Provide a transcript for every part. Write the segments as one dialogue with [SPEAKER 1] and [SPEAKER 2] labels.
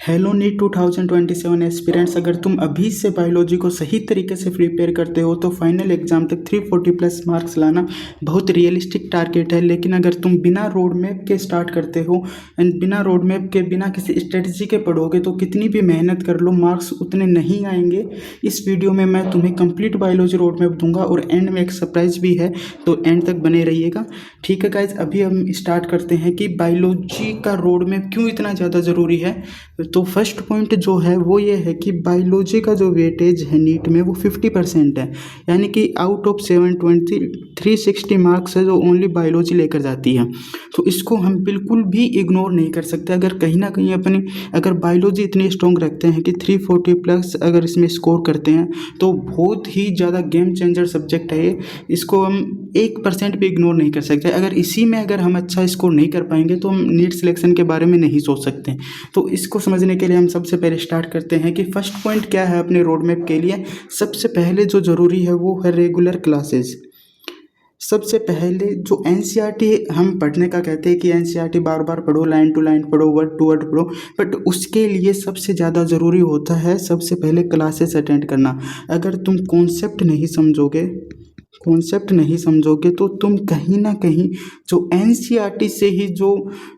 [SPEAKER 1] Hello NEET 2027 aspirants, अगर तुम अभी से बायोलॉजी को सही तरीके से प्रिपेयर करते हो तो फाइनल एग्जाम तक 340 प्लस मार्क्स लाना बहुत रियलिस्टिक टारगेट है। लेकिन अगर तुम बिना रोड मैप के स्टार्ट करते हो एंड बिना रोड मैप के, बिना किसी स्ट्रेटजी के पढ़ोगे तो कितनी भी मेहनत कर लो मार्क्स उतने नहीं आएंगे। इस वीडियो में मैं तुम्हें कंप्लीट बायोलॉजी रोड मैप दूंगा और एंड में एक सरप्राइज भी है, तो एंड तक बने रहिएगा। ठीक है गाइज, अभी हम स्टार्ट करते हैं कि बायोलॉजी का रोड मैप क्यों इतना ज़्यादा ज़रूरी है। तो फर्स्ट पॉइंट जो है वो ये है कि बायोलॉजी का जो वेटेज है नीट में वो 50% है, यानी कि आउट ऑफ 720 360 मार्क्स है जो ओनली बायोलॉजी लेकर जाती है। तो इसको हम बिल्कुल भी इग्नोर नहीं कर सकते। अगर कहीं ना कहीं अपनी अगर बायोलॉजी इतनी स्ट्रॉन्ग रखते हैं कि 340 प्लस अगर इसमें स्कोर करते हैं तो बहुत ही ज़्यादा गेम चेंजर सब्जेक्ट है ये। इसको हम 1% भी इग्नोर नहीं कर सकते। अगर इसी में अगर हम अच्छा स्कोर नहीं कर पाएंगे तो हम नीट सिलेक्शन के बारे में नहीं सोच सकते। तो इसको समझने के लिए हम सबसे पहले स्टार्ट करते हैं कि फर्स्ट पॉइंट क्या है अपने रोड मैप के लिए। सबसे पहले जो ज़रूरी है वो है रेगुलर क्लासेस। सबसे पहले जो एनसीईआरटी हम पढ़ने का कहते हैं कि एनसीईआरटी बार बार पढ़ो, लाइन टू लाइन पढ़ो, वर्ड टू वर्ड पढ़ो, बट उसके लिए सबसे ज़्यादा ज़रूरी होता है सबसे पहले क्लासेस अटेंड करना। अगर तुम कॉन्सेप्ट नहीं समझोगे तो तुम कहीं ना कहीं जो एनसीईआरटी से ही जो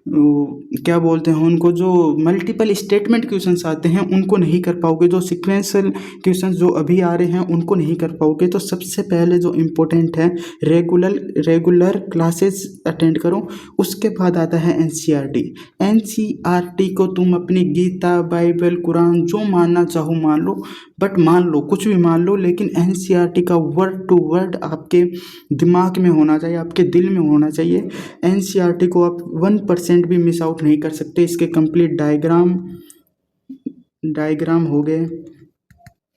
[SPEAKER 1] क्या बोलते हैं उनको, जो मल्टीपल स्टेटमेंट क्वेश्चंस आते हैं उनको नहीं कर पाओगे। जो सिक्वेंशियल क्वेश्चंस जो अभी आ रहे हैं उनको नहीं कर पाओगे। तो सबसे पहले जो इम्पोर्टेंट है रेगुलर क्लासेस अटेंड करो। उसके बाद आता है एनसीईआरटी। एनसीईआरटी को तुम अपनी गीता, बाइबल, कुरान जो मानना चाहो मान लो, बट मान लो कुछ भी मान लो, लेकिन एनसीईआरटी का वर्ड टू वर्ड आपके दिमाग में होना चाहिए, आपके दिल में होना चाहिए। एनसीईआरटी को आप 1% भी मिस आउट नहीं कर सकते। इसके कंप्लीट डायग्राम हो गए,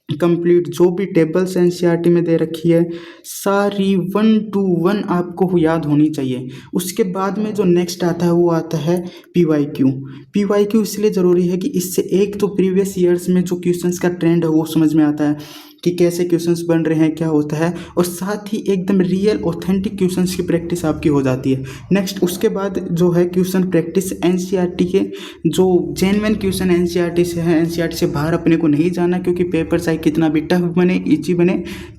[SPEAKER 1] कंप्लीट जो भी टेबल्स एनसीईआरटी में दे रखी है सारी 1 to 1 आपको याद होनी चाहिए। उसके बाद में जो नेक्स्ट आता है वो आता है पीवाईक्यू इसलिए ज़रूरी है कि इससे एक तो प्रीवियस ईयर्स में जो क्वेश्चंस का ट्रेंड है वो समझ में आता है कि कैसे क्वेश्चंस बन रहे हैं, क्या होता है, और साथ ही एकदम रियल ऑथेंटिक क्वेश्चंस की प्रैक्टिस आपकी हो जाती है। नेक्स्ट उसके बाद जो है क्वेश्चन प्रैक्टिस। एनसीईआरटी के जो जेन्युइन क्वेश्चन एनसीईआरटी से है, एनसीईआरटी से बाहर अपने को नहीं जाना, क्योंकि पेपर चाहे कितना भी टफ बने, इजी बने,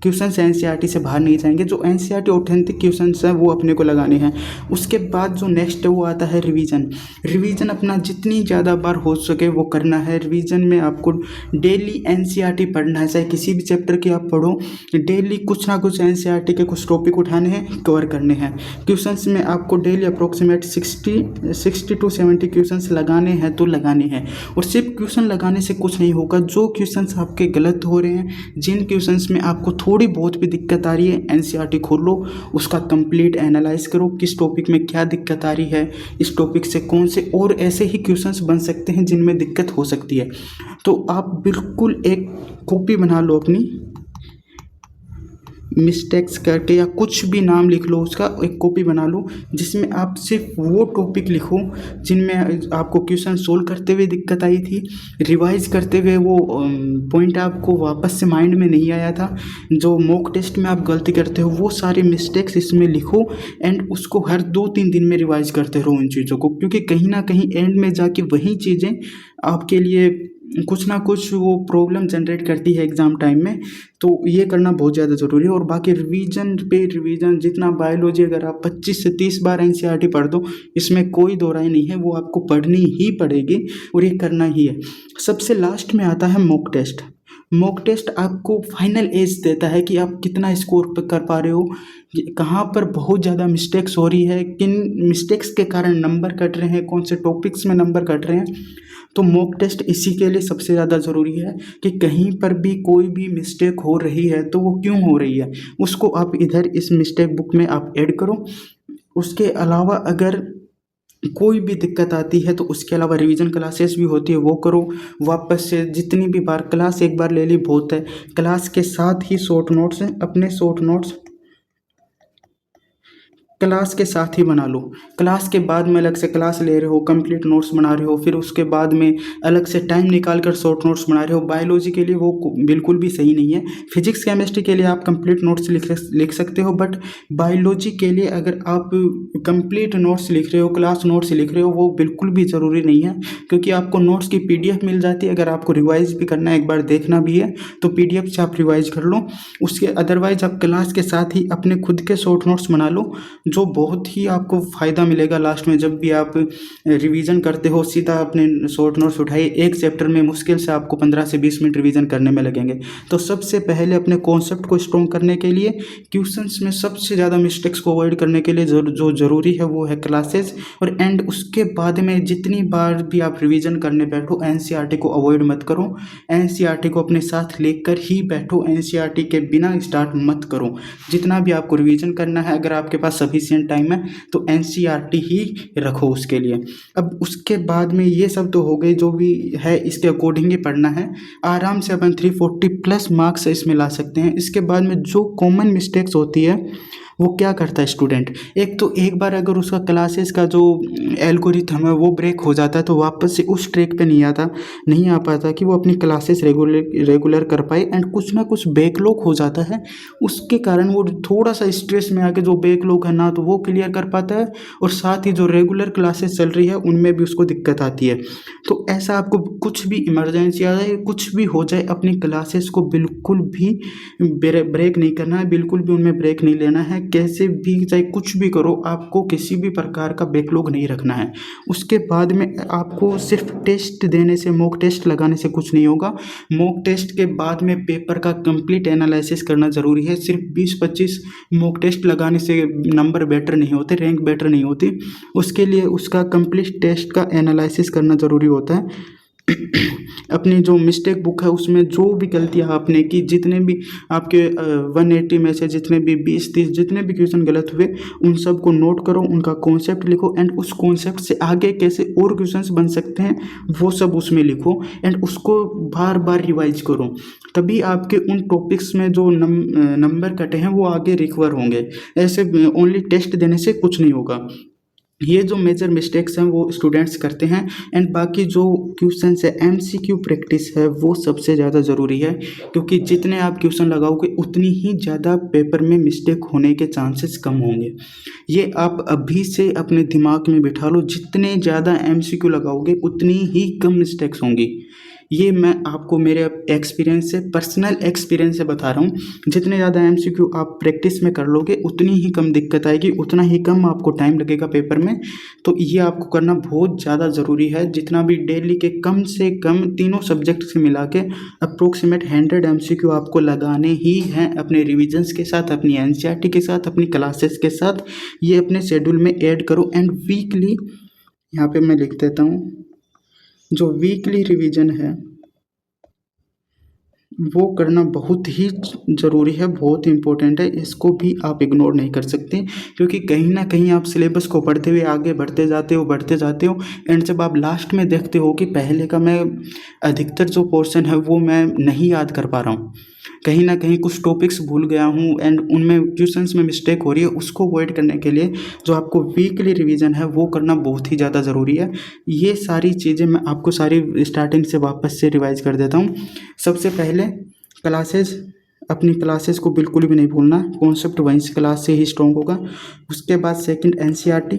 [SPEAKER 1] क्वेश्चन एनसीईआरटी से बाहर नहीं जाएंगे। जो एनसीईआरटी ऑथेंटिक क्वेश्चन हैं वो अपने को लगाने हैं। उसके बाद जो नेक्स्ट है वो आता है रिवीजन अपना जितनी ज़्यादा बार हो सके वो करना है। रिवीजन में आपको डेली एनसीईआरटी पढ़ना है, चाहे किसी भी चैप्टर की आप पढ़ो, डेली कुछ ना कुछ एनसीईआरटी के कुछ टॉपिक उठाने हैं, कवर करने हैं। क्वेश्चंस में आपको डेली अप्रोक्सीमेट 60 to 70 क्वेश्चंस लगाने हैं तो लगाने हैं। और सिर्फ क्वेश्चन लगाने से कुछ नहीं होगा। जो क्वेश्चंस आपके गलत हो रहे हैं, जिन क्वेश्चंस में आपको थोड़ी बहुत भी दिक्कत आ रही है, एनसीईआरटी खोल लो, उसका कंप्लीट एनालाइज करो, किस टॉपिक में क्या दिक्कत आ रही है, इस टॉपिक से कौन से और ऐसे ही क्वेश्चंस बन सकते हैं जिनमें दिक्कत हो सकती है। तो आप बिल्कुल एक कॉपी बना लो अपनी, मिस्टेक्स करके या कुछ भी नाम लिख लो उसका, एक कॉपी बना लो जिसमें आप सिर्फ वो टॉपिक लिखो जिनमें आपको क्वेश्चन सोल्व करते हुए दिक्कत आई थी, रिवाइज करते हुए वो पॉइंट आपको वापस से माइंड में नहीं आया था, जो मॉक टेस्ट में आप गलती करते हो वो सारे मिस्टेक्स इसमें लिखो एंड उसको हर 2-3 दिन में रिवाइज करते रहो उन चीज़ों को, क्योंकि कहीं ना कहीं एंड में जाके वही चीज़ें आपके लिए कुछ ना कुछ वो प्रॉब्लम जनरेट करती है एग्ज़ाम टाइम में। तो ये करना बहुत ज़्यादा ज़रूरी है। और बाकी रिवीजन जितना बायोलॉजी अगर आप 25 से 30 बार एनसीईआरटी पढ़ दो, इसमें कोई दो राय नहीं है, वो आपको पढ़नी ही पड़ेगी और ये करना ही है। सबसे लास्ट में आता है मॉक टेस्ट आपको फाइनल एज देता है कि आप कितना स्कोर कर पा रहे हो, कहाँ पर बहुत ज़्यादा मिस्टेक्स हो रही है, किन मिस्टेक्स के कारण नंबर कट रहे हैं, कौन से टॉपिक्स में नंबर कट रहे हैं। तो मॉक टेस्ट इसी के लिए सबसे ज़्यादा ज़रूरी है कि कहीं पर भी कोई भी मिस्टेक हो रही है तो वो क्यों हो रही है, उसको आप इधर इस मिस्टेक बुक में आप ऐड करो। उसके अलावा अगर कोई भी दिक्कत आती है तो उसके अलावा रिवीजन क्लासेस भी होती है, वो करो वापस से। जितनी भी बार क्लास एक बार ले ली बहुत है, क्लास के साथ ही शॉर्ट नोट्स हैं, अपने शॉर्ट नोट्स क्लास के साथ ही बना लो। क्लास के बाद में अलग से क्लास ले रहे हो, कंप्लीट नोट्स बना रहे हो, फिर उसके बाद में अलग से टाइम निकाल कर शॉर्ट नोट्स बना रहे हो, बायोलॉजी के लिए वो बिल्कुल भी सही नहीं है। फिजिक्स केमिस्ट्री के लिए आप कंप्लीट नोट्स लिख सकते हो, बट बायोलॉजी के लिए अगर आप कंप्लीट नोट्स लिख रहे हो, क्लास नोट्स लिख रहे हो, वो बिल्कुल भी ज़रूरी नहीं है, क्योंकि आपको नोट्स की PDF मिल जाती है। अगर आपको रिवाइज भी करना है, एक बार देखना भी है, तो PDF से आप रिवाइज कर लो। उसके अदरवाइज आप क्लास के साथ ही अपने खुद के शॉर्ट नोट्स बना लो, जो बहुत ही आपको फ़ायदा मिलेगा लास्ट में। जब भी आप रिवीजन करते हो, सीधा अपने शॉर्ट नोट्स उठाइए। एक चैप्टर में मुश्किल से आपको 15 से 20 मिनट रिवीजन करने में लगेंगे। तो सबसे पहले अपने कॉन्सेप्ट को स्ट्रॉन्ग करने के लिए, क्वेश्चंस में सबसे ज़्यादा मिस्टेक्स को अवॉइड करने के लिए जो ज़रूरी है वो है क्लासेस। और एंड उसके बाद में जितनी बार भी आप रिवीजन करने बैठो, NCERT को अवॉइड मत करो। NCERT को अपने साथ लेकर ही बैठो, NCERT के बिना स्टार्ट मत करो। जितना भी आपको रिवीजन करना है, अगर आपके पास सफिशिएंट टाइम है तो NCERT ही रखो उसके लिए। अब उसके बाद में ये सब तो हो गए, जो भी है इसके अकॉर्डिंग ही पढ़ना है। आराम से अपन 340+ मार्क्स इसमें ला सकते हैं। इसके बाद में जो कॉमन मिस्टेक्स होती है वो क्या करता है स्टूडेंट, एक तो एक बार अगर उसका क्लासेस का जो एल्गोरिथम है वो ब्रेक हो जाता है, तो वापस से उस ट्रैक पे नहीं आ पाता कि वो अपनी क्लासेस रेगुलर कर पाए। एंड कुछ ना कुछ बैकलॉग हो जाता है, उसके कारण वो थोड़ा सा स्ट्रेस में आके जो बैकलॉग है ना तो वो क्लियर कर पाता है, और साथ ही जो रेगुलर क्लासेस चल रही है उनमें भी उसको दिक्कत आती है। तो ऐसा आपको कुछ भी इमरजेंसी आ जाए, कुछ भी हो जाए, अपनी क्लासेस को बिल्कुल भी ब्रेक नहीं करना है, बिल्कुल भी उनमें ब्रेक नहीं लेना है। कैसे भी चाहे कुछ भी करो, आपको किसी भी प्रकार का बैकलॉग नहीं रखना है। उसके बाद में आपको सिर्फ टेस्ट देने से, मॉक टेस्ट लगाने से कुछ नहीं होगा। मॉक टेस्ट के बाद में पेपर का कंप्लीट एनालिसिस करना ज़रूरी है। सिर्फ 20-25 मॉक टेस्ट लगाने से नंबर बेटर नहीं होते, रैंक बेटर नहीं होती। उसके लिए उसका कंप्लीट टेस्ट का एनालिसिस करना ज़रूरी होता है। अपनी जो मिस्टेक बुक है उसमें जो भी गलतियाँ आपने की, जितने भी आपके 180 में से जितने भी 20-30 जितने भी क्वेश्चन गलत हुए, उन सब को नोट करो, उनका कॉन्सेप्ट लिखो, एंड उस कॉन्सेप्ट से आगे कैसे और क्वेश्चंस बन सकते हैं वो सब उसमें लिखो, एंड उसको बार बार रिवाइज करो। तभी आपके उन टॉपिक्स में जो नंबर कटे हैं वो आगे रिकवर होंगे। ऐसे ओनली टेस्ट देने से कुछ नहीं होगा। ये जो मेजर मिस्टेक्स हैं वो स्टूडेंट्स करते हैं। एंड बाकी जो क्वेश्चन है, MCQ प्रैक्टिस है, वो सबसे ज़्यादा ज़रूरी है, क्योंकि जितने आप क्वेश्चन लगाओगे उतनी ही ज़्यादा पेपर में मिस्टेक होने के चांसेस कम होंगे। ये आप अभी से अपने दिमाग में बिठा लो, जितने ज़्यादा MCQ लगाओगे उतनी ही कम मिस्टेक्स होंगी। ये मैं आपको मेरे एक्सपीरियंस से, पर्सनल एक्सपीरियंस से बता रहा हूँ। जितने ज़्यादा MCQ आप प्रैक्टिस में कर लोगे उतनी ही कम दिक्कत आएगी, उतना ही कम आपको टाइम लगेगा पेपर में। तो ये आपको करना बहुत ज़्यादा ज़रूरी है। जितना भी डेली के कम से कम तीनों सब्जेक्ट से मिला के अप्रोक्सीमेट 100 MCQ आपको लगाने ही हैं, अपने रिविजन्स के साथ, अपनी NCERT के साथ, अपनी क्लासेस के साथ। ये अपने शेड्यूल में ऐड करो। एंड वीकली, यहाँ पे मैं लिख देता हूँ, जो वीकली रिवीजन है वो करना बहुत ही ज़रूरी है, बहुत इम्पोर्टेंट है। इसको भी आप इग्नोर नहीं कर सकते, क्योंकि कहीं ना कहीं आप सिलेबस को पढ़ते हुए आगे बढ़ते जाते हो, एंड जब आप लास्ट में देखते हो कि पहले का मैं अधिकतर जो पोर्शन है वो मैं नहीं याद कर पा रहा हूँ, कहीं ना कहीं कुछ टॉपिक्स भूल गया हूँ, एंड उनमें क्वेश्चंस में मिस्टेक हो रही है, उसको अवॉइड करने के लिए जो आपको वीकली रिवीजन है वो करना बहुत ही ज़्यादा ज़रूरी है। ये सारी चीज़ें मैं आपको सारी स्टार्टिंग से वापस से रिवाइज कर देता हूँ। सबसे पहले क्लासेस, अपनी क्लासेस को बिल्कुल भी नहीं भूलना, कॉन्सेप्ट वहीं से क्लास से ही स्ट्रॉन्ग होगा। उसके बाद सेकंड NCERT,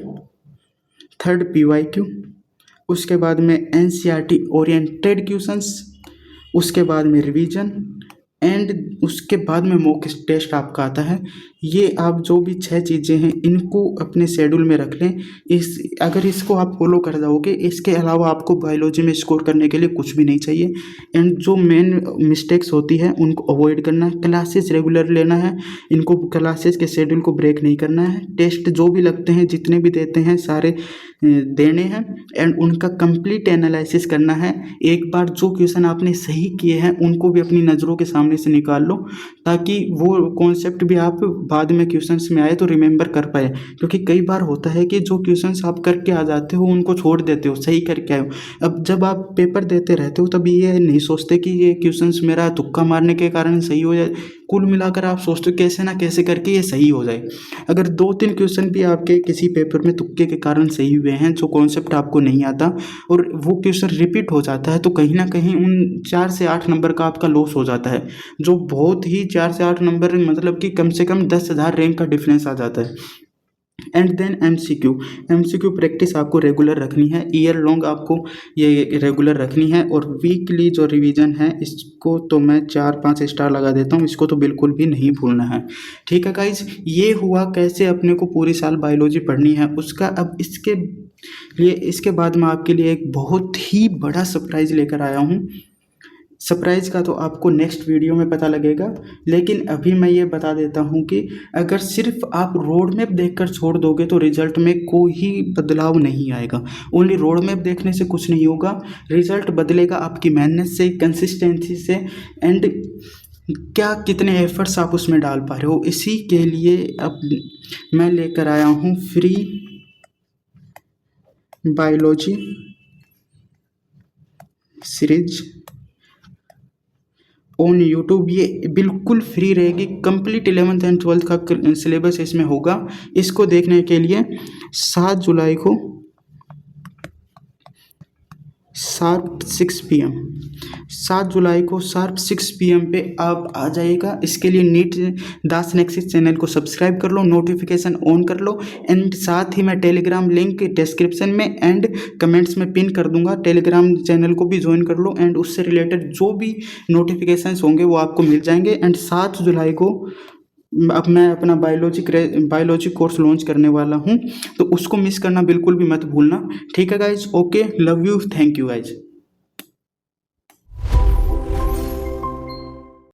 [SPEAKER 1] थर्ड PYQ, उसके बाद में NCERT ओरिएंटेड क्वेश्चंस, उसके बाद में रिवीजन, एंड उसके बाद में मॉक टेस्ट आपका आता है। ये आप जो भी 6 चीज़ें हैं इनको अपने शेड्यूल में रख लें। अगर इसको आप फॉलो कर जाओगे, इसके अलावा आपको बायोलॉजी में स्कोर करने के लिए कुछ भी नहीं चाहिए। एंड जो मेन मिस्टेक्स होती है उनको अवॉइड करना है, क्लासेस रेगुलर लेना है, इनको क्लासेस के शेड्यूल को ब्रेक नहीं करना है। टेस्ट जो भी लगते हैं, जितने भी देते हैं, सारे देने हैं, एंड उनका कंप्लीट एनालिसिस करना है। एक बार जो क्वेश्चन आपने सही किए हैं उनको भी अपनी नज़रों के सामने से निकाल लो, ताकि वो कॉन्सेप्ट भी आप बाद में क्वेश्चंस में आए तो रिमेंबर कर पाए। क्योंकि कई बार होता है कि जो क्वेश्चंस आप करके आ जाते हो उनको छोड़ देते हो, सही करके आए हो। अब जब आप पेपर देते रहते हो तब ये नहीं सोचते कि ये क्वेश्चंस मेरा तुक्का मारने के कारण सही हो जाए। कुल मिलाकर आप सोचते हो कैसे ना कैसे करके ये सही हो जाए। अगर 2-3 क्वेश्चन भी आपके किसी पेपर में तुक्के के कारण सही हुए हैं, जो कॉन्सेप्ट आपको नहीं आता और वो क्वेश्चन रिपीट हो जाता है, तो कहीं ना कहीं उन 4 से 8 नंबर का आपका लॉस हो जाता है, जो बहुत ही 4 से 8 नंबर मतलब कि कम से कम 10,000 रैंक का डिफरेंस आ जाता है। एंड देन एमसीक्यू प्रैक्टिस आपको रेगुलर रखनी है, ईयर लॉन्ग आपको ये रेगुलर रखनी है। और वीकली जो रिवीजन है इसको तो मैं 4-5 स्टार लगा देता हूँ, इसको तो बिल्कुल भी नहीं भूलना है। ठीक है गाइज, ये हुआ कैसे अपने को पूरी साल बायोलॉजी पढ़नी है उसका। अब इसके बाद मैं आपके लिए एक बहुत ही बड़ा सरप्राइज लेकर आया हूँ। सरप्राइज का तो आपको नेक्स्ट वीडियो में पता लगेगा, लेकिन अभी मैं ये बता देता हूँ कि अगर सिर्फ आप रोड मैप देखकर छोड़ दोगे तो रिजल्ट में कोई बदलाव नहीं आएगा। ओनली रोड मैप देखने से कुछ नहीं होगा, रिजल्ट बदलेगा आपकी मेहनत से, कंसिस्टेंसी से, एंड क्या कितने एफर्ट्स आप उसमें डाल पा रहे हो। इसी के लिए अब मैं लेकर आया हूँ free biology series on YouTube. ये बिल्कुल फ्री रहेगी, कंप्लीट 11th एंड 12th का सिलेबस इसमें होगा। इसको देखने के लिए 7 जुलाई को शार्प 6 PM 7 जुलाई को शार्प 6 PM पे आप आ जाइएगा। इसके लिए नीट दास नेक्सिस चैनल को सब्सक्राइब कर लो, नोटिफिकेशन ऑन कर लो, एंड साथ ही मैं टेलीग्राम लिंक डिस्क्रिप्शन में एंड कमेंट्स में पिन कर दूंगा। टेलीग्राम चैनल को भी ज्वाइन कर लो एंड उससे रिलेटेड जो भी नोटिफिकेशंस होंगे वो आपको मिल जाएंगे। एंड 7 जुलाई को अब मैं अपना बायोलॉजी कोर्स लॉन्च करने वाला हूँ, तो उसको मिस करना बिल्कुल भी मत भूलना। ठीक है guys, okay, love you, thank you guys.